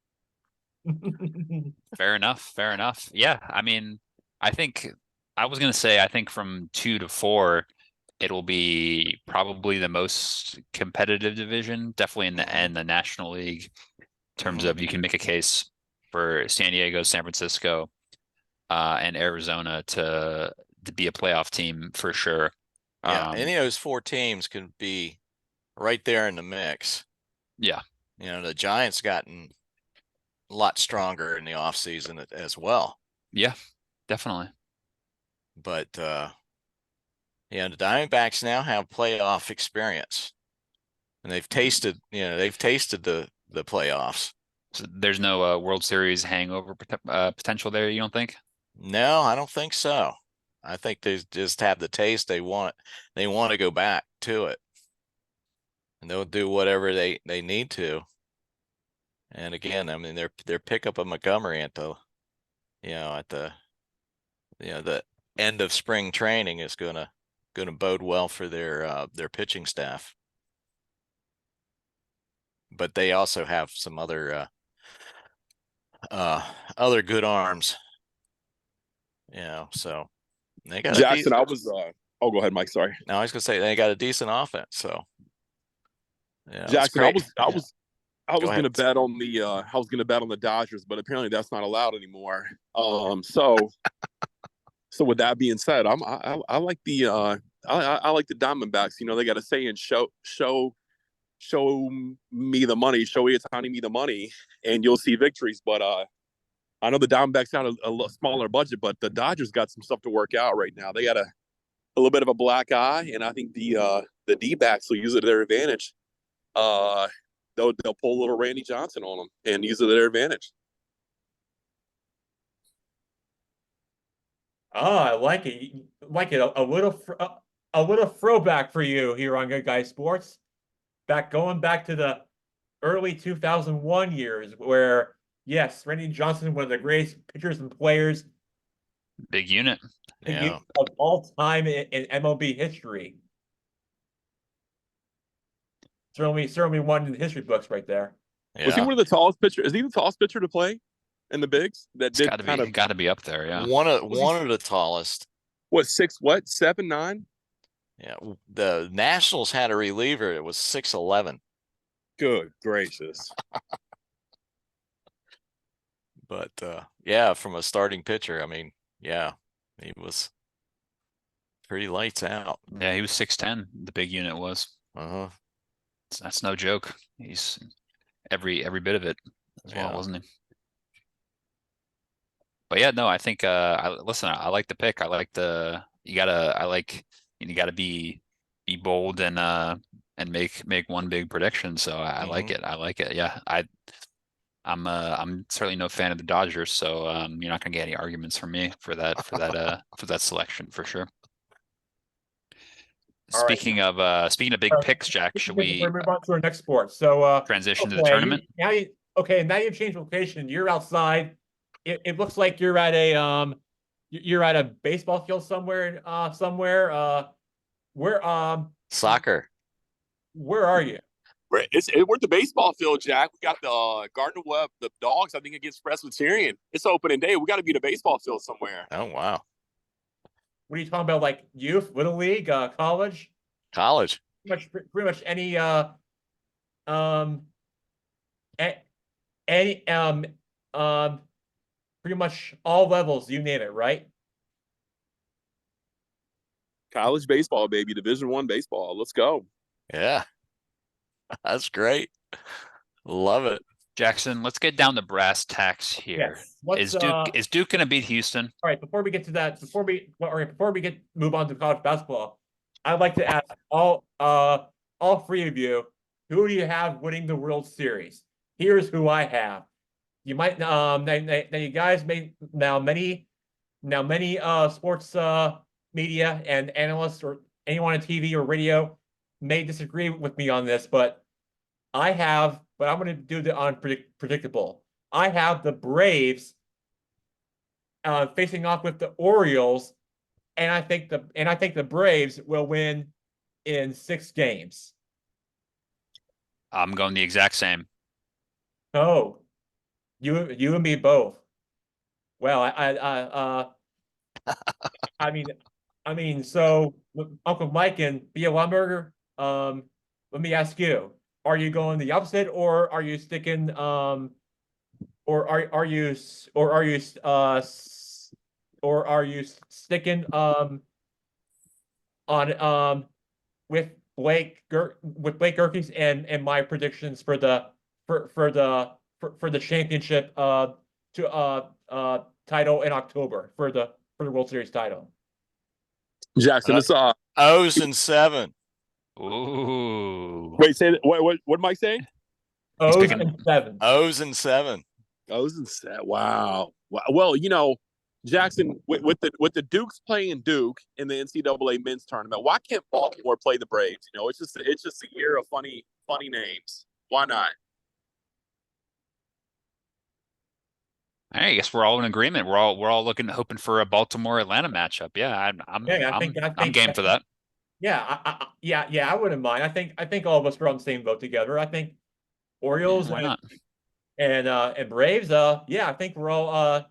fair enough. Fair enough. Yeah, I mean, I think I was gonna say I think from 2 to 4, it'll be probably the most competitive division, definitely in the Mhm. end, the National League, in terms Mhm. of you can make a case for San Diego, San Francisco, and Arizona to be a playoff team for sure. Yeah, any of those 4 teams can be right there in the mix. Yeah. You know, the Giants gotten a lot stronger in the offseason as well. Yeah, definitely. But yeah, the Diamondbacks now have playoff experience. And they've tasted, the playoffs. So there's no World Series hangover potential there, you don't think? No, I don't think so. I think they just have the taste they want. They want to go back to it. And they'll do whatever they need to. And again, I mean, their pickup of Montgomery at the the end of spring training is gonna bode well for their pitching staff. But they also have some other good arms. So they got Jackson, I was oh, go ahead, Mike. Sorry. No, I was gonna say they got a decent offense. So yeah, Jackson, I was Go gonna ahead. bet on the Dodgers, but apparently that's not allowed anymore. So with that being said, I like the I like the Diamondbacks. You know, they got a saying, show me the money, show Iatani me the money, and you'll see victories. But I know the Diamondbacks got a smaller budget, but the Dodgers got some stuff to work out right now. They got a little bit of a black eye, and I think the D-backs will use it to their advantage. They'll pull a little Randy Johnson on them and use it to their advantage. Oh, I like it. Like it a little throwback for you here on Good Guy Sports. Going back to the early 2001 years, where yes, Randy Johnson, one of the greatest pitchers and players Big unit. Yeah. of all time in MLB history. Certainly one in the history books right there. Was he Yeah. one of the tallest pitcher? Is he the tallest pitcher to play in the bigs? That It's did gotta kind be of gotta be up there, yeah. One of he- the tallest. what 7, 9? Yeah. The Nationals had a reliever. It was 6'11". Good gracious. But yeah, from a starting pitcher, I mean, yeah, he was pretty lights out. Yeah, he was 6'10", the big unit was. Uh-huh. That's no joke. He's every bit of it as well, Yeah. wasn't he? But yeah, no, I think I like the pick. I like you gotta be bold and make one big prediction. So I like Mhm. it. I like it. Yeah. I'm certainly no fan of the Dodgers, so you're not gonna get any arguments from me for that selection for sure. All right. Speaking of big picks, Jack, should we move on to our next sport? So transition to the okay, tournament? now you've changed location. You're outside. It looks like you're at a baseball field somewhere. Soccer. Where are you? We're at the baseball field, Jack. We got the Gardner Webb, the Dogs, I think, against Presbyterian. It's opening day. We got to be at a baseball field somewhere. Oh, wow. What are you talking about? Like youth, little league, college? College. Pretty much any any pretty much all levels, you name it, right? College baseball, baby. Division I baseball. Let's go. Yeah. That's great. Love it. Jackson, let's get down to brass tacks here. Yes. What's Is Duke gonna beat Houston? all right, before we get to that, before we move on to college basketball, I'd like to ask all three of you, who do you have winning the World Series? Here's who I have. You might now you guys may many sports media and analysts or anyone on TV or radio may disagree with me on this, but I'm going to do the unpredictable. I have the Braves facing off with the Orioles, and I think the Braves will win in 6 games. I'm going the exact same. Oh, you and me both. Well, I mean, so Uncle Mike and Bia Lumberger, let me ask you: are you going the opposite, or are you sticking, or are you sticking on with Blake Gerkes and my predictions for the championship title in October for the World Series title. Jackson, it's O's and 7. Ooh. wait, say that. What am I saying? O's picking- and 7. O's and 7. O's and 7. Wow. Well, Jackson, with the Dukes playing Duke in the NCAA men's tournament, why can't Baltimore play the Braves? It's just a year of funny names. Why not? I guess we're all in agreement. We're all hoping for a Baltimore Atlanta matchup. Yeah, I'm game for that. Yeah, I wouldn't mind. I think all of us are on the same boat together. I think Orioles Why not? and Braves. Yeah, I think we're all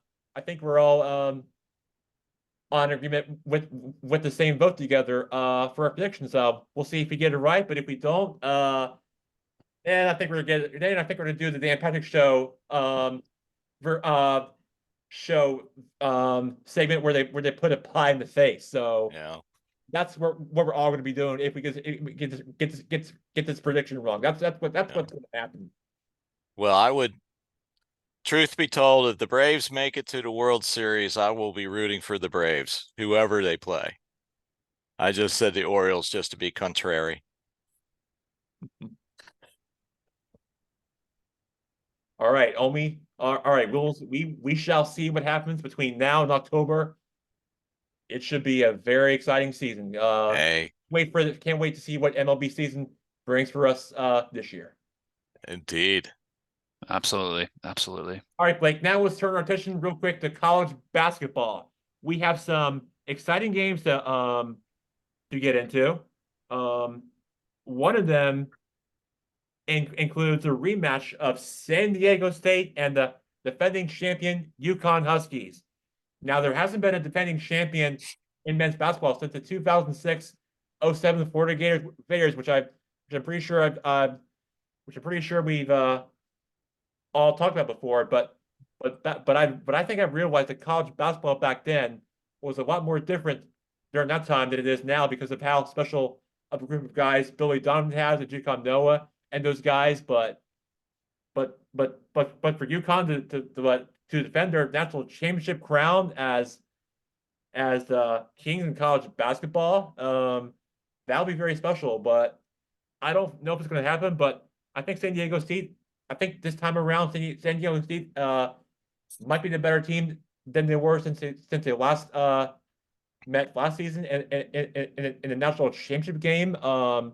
on agreement with the same vote together for our predictions. We'll see if we get it right, but if we don't, and I think we're gonna do the Dan Patrick Show segment where they put a pie in the face. So Yeah. that's what we're all going to be doing if we get this prediction wrong. That's what's going to happen. Well, truth be told, if the Braves make it to the World Series, I will be rooting for the Braves, whoever they play. I just said the Orioles just to be contrary. All right, Omi. All right, we shall see what happens between now and October. It should be a very exciting season. Hey, Can't wait to see what MLB season brings for us this year. indeed. Absolutely. All right, Blake. Now let's turn our attention real quick to college basketball. We have some exciting games to get into. One of them includes a rematch of San Diego State and the defending champion UConn Huskies. Now, there hasn't been a defending champion in men's basketball since the 2006-07 Florida Gators, which I'm pretty sure we've all talked about before. But I think I've realized that college basketball back then was a lot more different during that time than it is now because of how special of a group of guys Billy Donovan has at UConn Noah and those guys. But for UConn to defend their national championship crown as the kings in college basketball, that'll be very special. But I don't know if it's going to happen. But I think San Diego State. I think this time around, San Diego State might be the better team than they were since they last met last season in the national championship game. I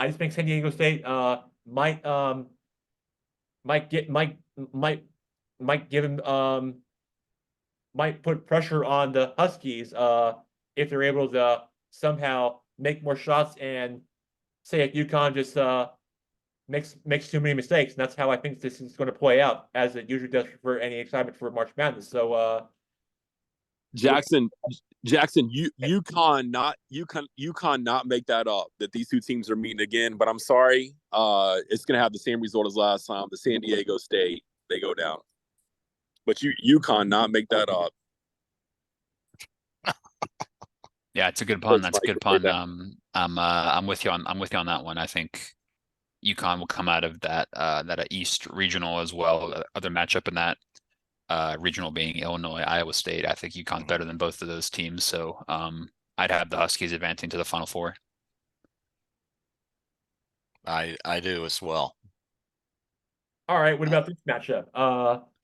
just think San Diego State might give him might put pressure on the Huskies if they're able to somehow make more shots and say if UConn just makes too many mistakes, and that's how I think this is going to play out, as it usually does for any excitement for March Madness. So Jackson, UConn not make that up that these two teams are meeting again. But I'm sorry, it's going to have the same result as last time. The San Diego State, they go down. But UConn not make that up. Yeah, it's a good pun. That's a good pun. I'm with you on that one. I think UConn will come out of that East regional as well. Other matchup in that regional being Illinois, Iowa State. I think UConn's better than both of those teams. So I'd have the Huskies advancing to the Final Four. I do as well. All right, what about this matchup?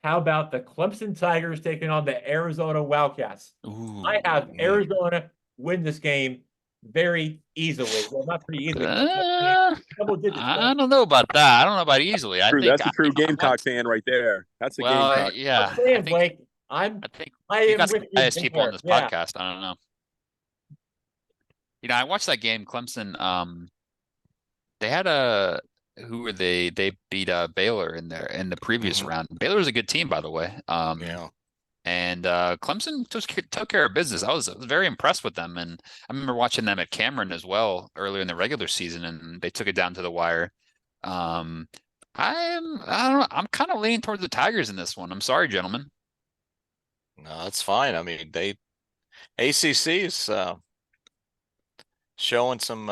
How about the Clemson Tigers taking on the Arizona Wildcats? Ooh. I have Arizona win this game very easily. Well, not pretty easily. But double digits. I don't know about that. I don't know about easily. I True, think that's a true Gamecock fan right there. That's a well, Gamecock. yeah. I'm saying, I think Blake, I I you am got some with you biased people on there. this Yeah. podcast. I don't know. You know, I watched that game. Clemson. They had who were they? They beat Baylor in the previous round. Baylor's a good team, by the way. Yeah. And Clemson took care of business. I was very impressed with them, and I remember watching them at Cameron as well earlier in the regular season, and they took it down to the wire. I don't know. I'm kind of leaning towards the Tigers in this one. I'm sorry, gentlemen. No, that's fine. I mean, ACC is showing some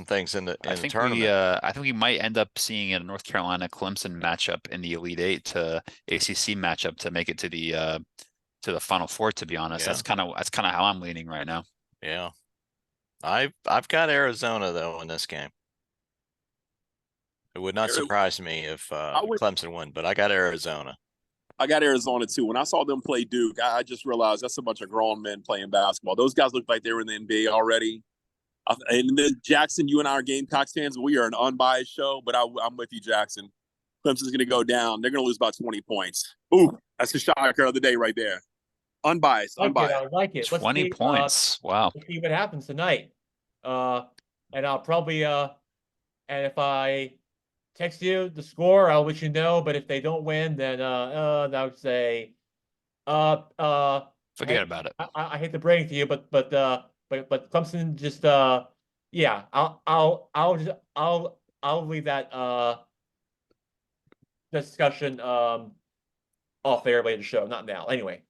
things in the tournament. I think we might end up seeing a North Carolina Clemson matchup in the Elite Eight to ACC matchup to make it to the Final Four. To be honest, Yeah. that's kind of how I'm leaning right now. Yeah. I've got Arizona though in this game. It would not surprise me if Clemson won, but I got Arizona. I got Arizona too. When I saw them play Duke, I just realized that's a bunch of grown men playing basketball. Those guys look like they were in the NBA already. And then Jackson, you and I are Gamecocks fans. We are an unbiased show, but I'm with you, Jackson. Clemson's going to go down. They're going to lose about 20 points. Ooh, that's the shocker of the day right there. Unbiased. I like it. 20 points. Wow. Let's see what happens tonight. And I'll probably and if I text you the score, I'll let you know. But if they don't win, then I would say forget about it. I hate to bring it to you, but Clemson just yeah, I'll leave that discussion off air later show, not now. Anyway,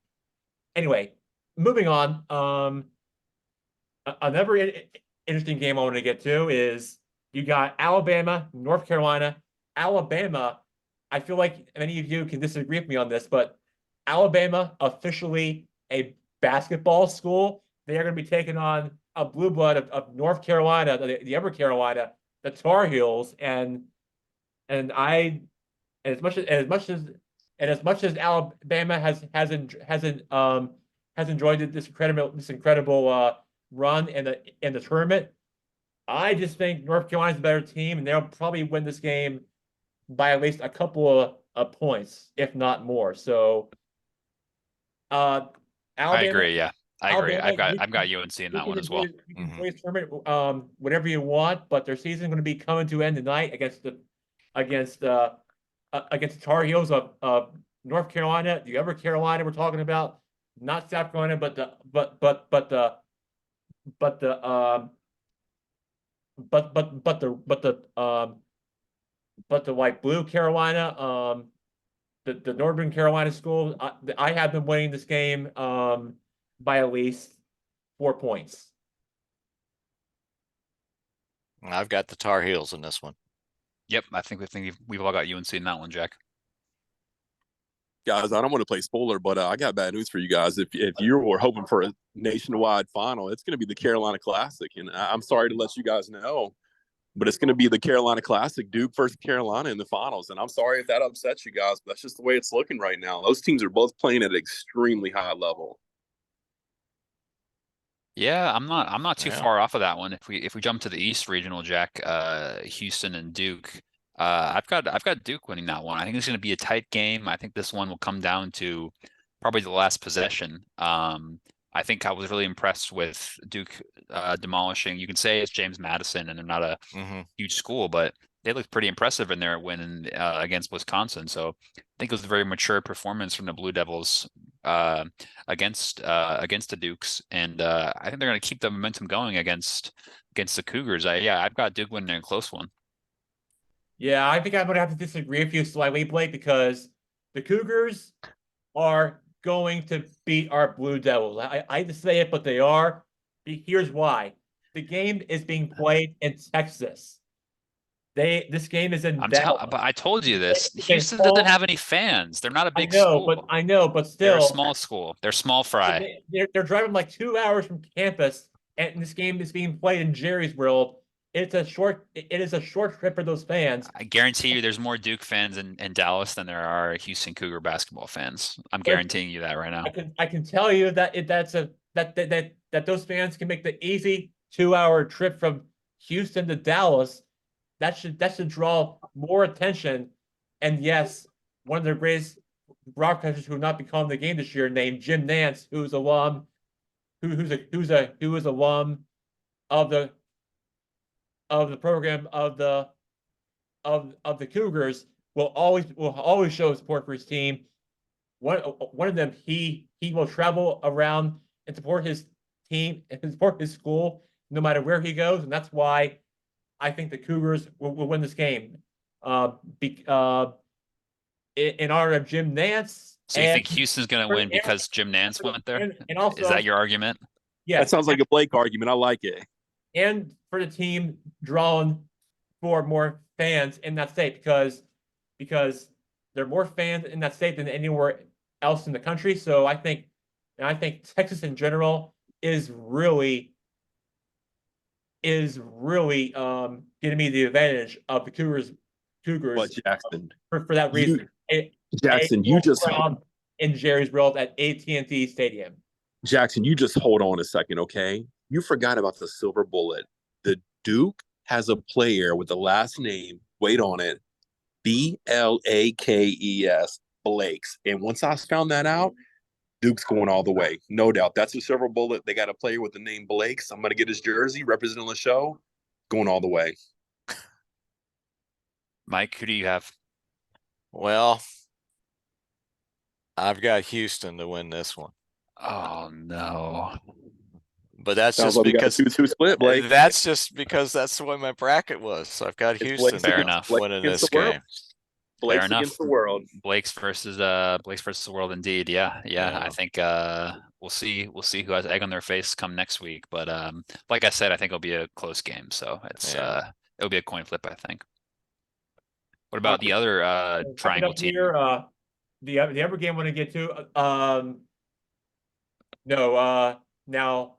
moving on. Another interesting game I want to get to is you got Alabama, North Carolina. Alabama, I feel like many of you can disagree with me on this, but Alabama officially a basketball school. They are going to be taking on a blue blood of North Carolina, the Upper Carolina, the Tar Heels, and as much as Alabama has enjoyed this incredible run in the tournament, I just think North Carolina's a better team, and they'll probably win this game by at least a couple of points, if not more. So, Alabama, I agree. Yeah, I agree. Alabama, I've got UNC in that one as well. You can play this tournament whenever you want, but their season is going to be coming to end tonight against the Tar Heels of North Carolina, the Upper Carolina we're talking about, not South Carolina, but the like blue Carolina, the Northern Carolina school. I have them winning this game by at least 4 points. I've got the Tar Heels in this one. Yep, I think we've all got UNC in that one, Jack. Guys, I don't want to play spoiler, but I got bad news for you guys. If you were hoping for a nationwide final, it's going to be the Carolina Classic, and I'm sorry to let you guys know, but it's going to be the Carolina Classic, Duke versus Carolina in the finals. And I'm sorry if that upsets you guys, but that's just the way it's looking right now. Those teams are both playing at an extremely high level. Yeah, I'm not too far off of that one. If we jump to the East Regional, Jack, Houston and Duke, I've got Duke winning that one. I think it's going to be a tight game. I think this one will come down to probably the last possession. I think I was really impressed with Duke demolishing. You can say it's James Madison and they're not a huge school, but they looked pretty impressive in their win against Wisconsin. So I think it was a very mature performance from the Blue Devils against the Dukes, and I think they're going to keep the momentum going against the Cougars. I've got Duke winning a close one. Yeah, I think I'm going to have to disagree with you slightly, Blake, because the Cougars are going to beat our Blue Devils. I hate to say it, but they are. Here's why. The game is being played in Texas. This game is in But Dallas. I told you this. It's a Houston small- doesn't have any fans. They're not a I big know, school. but They're a still, small school. They're small fry. they're driving like 2 hours from campus, and this game is being played in Jerry's World. It is a short trip for those fans. I guarantee you there's more Duke fans in Dallas than there are Houston Cougar basketball fans. I'm guaranteeing you that right now. I can tell you that that those fans can make the easy 2 hour trip from Houston to Dallas. That should draw more attention. And yes, one of the greatest broadcasters who have not become the game this year, named Jim Nance, who's alum, who is alum of the program of the Cougars, will always show support for his team. One of them, he will travel around and support his team and support his school no matter where he goes, and that's why I think the Cougars will win this game. In honor of Jim Nance. So you think Houston's going to win because Jim Nance went there? And also, Is that your argument? yeah, That sounds like a Blake argument. I like it. and for the team drawing for more fans in that state because there are more fans in that state than anywhere else in the country. So I think Texas in general is really giving me the advantage of the Cougars But Jackson, for that reason. Jackson, you just in Jerry's World at AT&T Stadium. Jackson, you just hold on a second, okay? You forgot about the silver bullet. The Duke has a player with the last name, wait on it, Blakes, Blakes. And once I found that out, Duke's going all the way. No doubt. That's a silver bullet. They got a player with the name Blakes. I'm going to get his jersey, representing the show, going all the way. Mike, who do you have? Well, I've got Houston to win this one, Oh no. but that's Sounds just like we got a because 2-2 split, Blake. that's just because that's the way my bracket was. So I've got It's Houston Blake's Fair against- enough. Blake winning against this the world. game. Blake's Fair enough. against the world. Blake's versus the world indeed. Yeah. I Yeah. think we'll see who has egg on their face come next week. But like I said, I think it'll be a close game. So it's Yeah. it'll be a coin flip, I think. What about the other triangle team? Here, the other game I want to get to. Now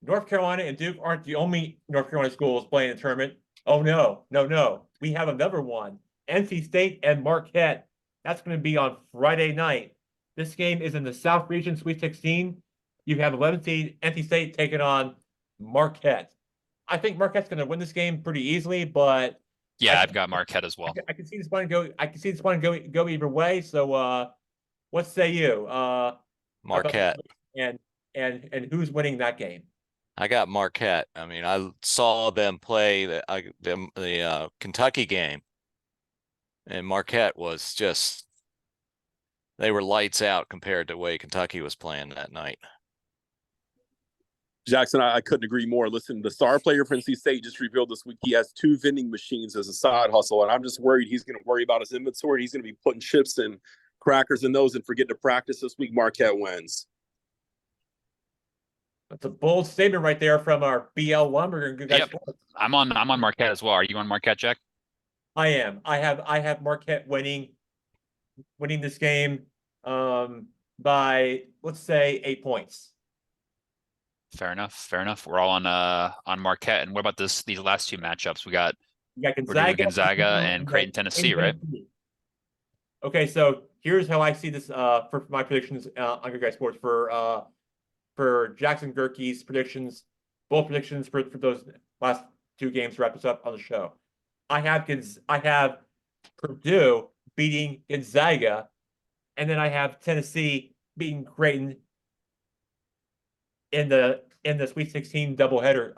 North Carolina and Duke aren't the only North Carolina schools playing the tournament. Oh no. We have another one. NC State and Marquette. That's going to be on Friday night. This game is in the South Region Sweet 16. You have 11th seed NC State taking on Marquette. I think Marquette's going to win this game pretty easily, but Yeah, I've got Marquette as well. I can see this one go. I can see this one go either way. So, what say you? Marquette. And who's winning that game? I got Marquette. I mean, I saw them play the Kentucky game, and Marquette was just, they were lights out compared to the way Kentucky was playing that night. Jackson, I couldn't agree more. Listen, the star player for NC State just revealed this week he has 2 vending machines as a side hustle, and I'm just worried he's going to worry about his inventory. He's going to be putting chips and crackers in those and forget to practice this week. Marquette wins. That's a bold statement right there from our BL Lumberger and Good Guys Yep. Sports. I'm on Marquette as well. Are you on Marquette, Jack? I am. I have Marquette winning this game by, let's say, 8 points. Fair enough. We're all on Marquette. And what about these last two matchups? We got You got We're doing Gonzaga and Creighton, Tennessee, right? Okay, so here's how I see this for my predictions on Good Guys Sports for Jackson Gerke's predictions, both predictions for those last 2 games to wrap us up on the show. I have Purdue beating Gonzaga, and then I have Tennessee beating Creighton in the Sweet 16 doubleheader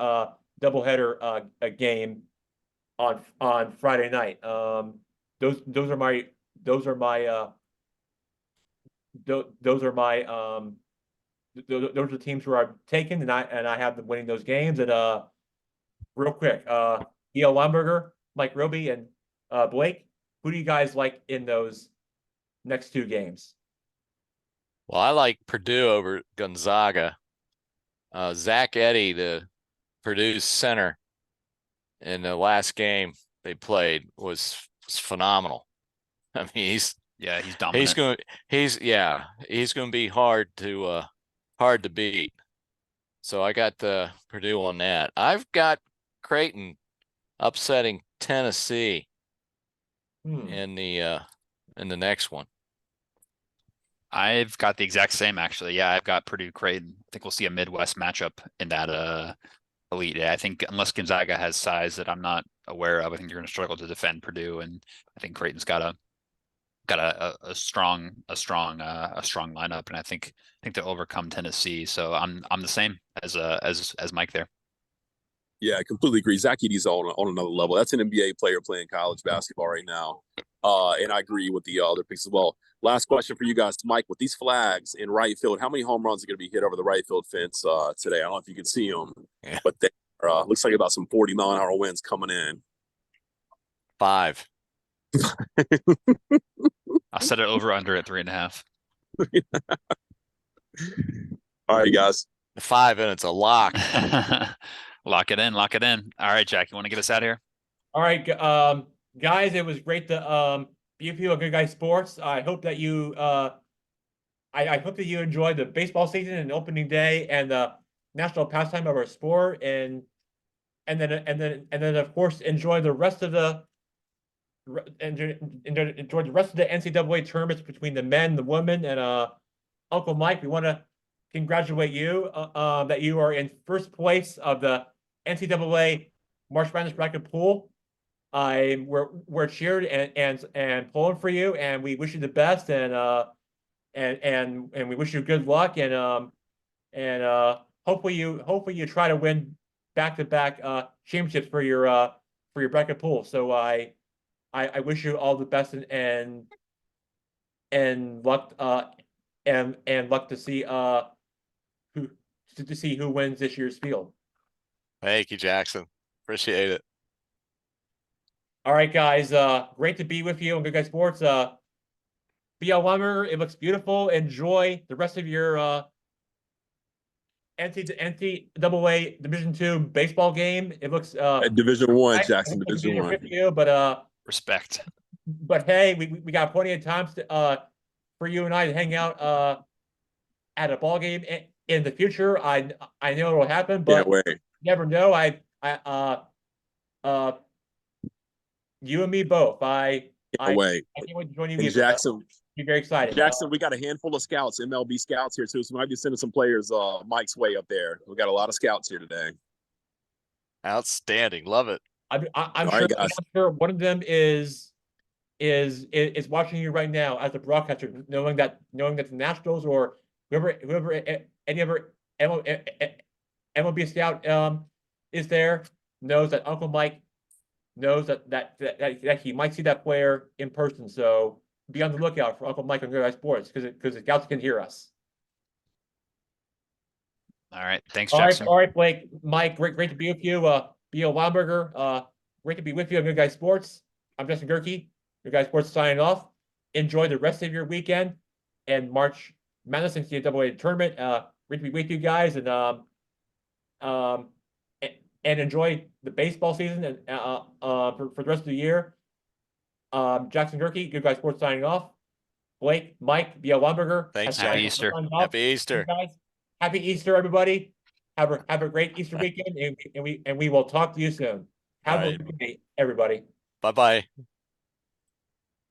game on Friday night. Those are my teams who I've taken, and I have them winning those games. And real quick, E.L. Lumberger, Mike Roby, and Blake, who do you guys like in those next 2 games? Well, I like Purdue over Gonzaga. Zach Edey, the Purdue center, in the last game, they played was phenomenal. I mean, Yeah, he's he's dominant. he's going to be hard to beat. So I got Purdue on that. I've got Creighton upsetting Tennessee Hmm. in the next one. I've got the exact same actually. Yeah, I've got Purdue Creighton. I think we'll see a Midwest matchup in that Elite Eight. I think unless Gonzaga has size that I'm not aware of, I think you're going to struggle to defend Purdue, and I think Creighton's got a strong lineup, and I think they'll overcome Tennessee. So I'm the same as Mike there. Yeah, I completely agree. Zach Edey's on another level. That's an NBA player playing college basketball right now. And I agree with the other picks as well. Last question for you guys, Mike. With these flags in right field, how many home runs are going to be hit over the right field fence today? I don't know if you can see them, Yeah. but they looks like about some 40-mile-an-hour winds coming in. 5. I'll set it over under at 3.5. All right, guys. 5, and it's a lock. Lock it in. All right, Jack, you want to get us out of here? All right, guys, it was great to be with you on Good Guy Sports. I hope that you I hope that you enjoyed the baseball season and opening day and the national pastime of our sport, and then of course enjoy the rest of the enjoy the rest of the NCAA tournaments between the men, the women, and Uncle Mike. We want to congratulate you that you are in first place of the NCAA March Madness bracket pool. We're cheered and pulling for you, and we wish you the best, and we wish you good luck, and hopefully you try to win back-to-back championships for your bracket pool. So I wish you all the best and luck and luck to see who wins this year's field. Thank you, Jackson. Appreciate it. All right, guys. Great to be with you on Good Guy Sports. BL Lumber, it looks beautiful. Enjoy the rest of your NCAA Division II baseball game. It looks At Division One, nice. Jackson, Division Be there One. with you, Respect. but hey, we got plenty of times for you and I to hang out at a ball game in the future. I know it'll happen, but Can't wait. you never know. You and me both. Can't wait. I can't wait to join you. And either. Jackson, Be very excited. Jackson, we got a handful of scouts, MLB scouts here too. So we might be sending some players Mike's way up there. We got a lot of scouts here today. Outstanding. Love it. I'm All sure. right, guys. I'm sure one of them is watching you right now as a broadcaster, knowing that the Nationals or whoever any other MLB scout is there knows that Uncle Mike knows that he might see that player in person. So be on the lookout for Uncle Mike on Good Guy Sports because the scouts can hear us. All right. Thanks, All right, Jackson. Blake, Mike, great to be with you. B.O. Weinberger, great to be with you on Good Guy Sports. I'm Justin Gerke, Good Guy Sports signing off. Enjoy the rest of your weekend and March Madness NCAA tournament. Great to be with you guys, and enjoy the baseball season and for the rest of the year. Jackson Gerke, Good Guy Sports signing off. Blake, Mike, B.L. Weinberger. Thanks, Happy Easter. Happy Easter. Guys, happy Easter, everybody. Have a great Easter weekend, and we will talk to you soon. Have All a right. good day, everybody. Bye-bye.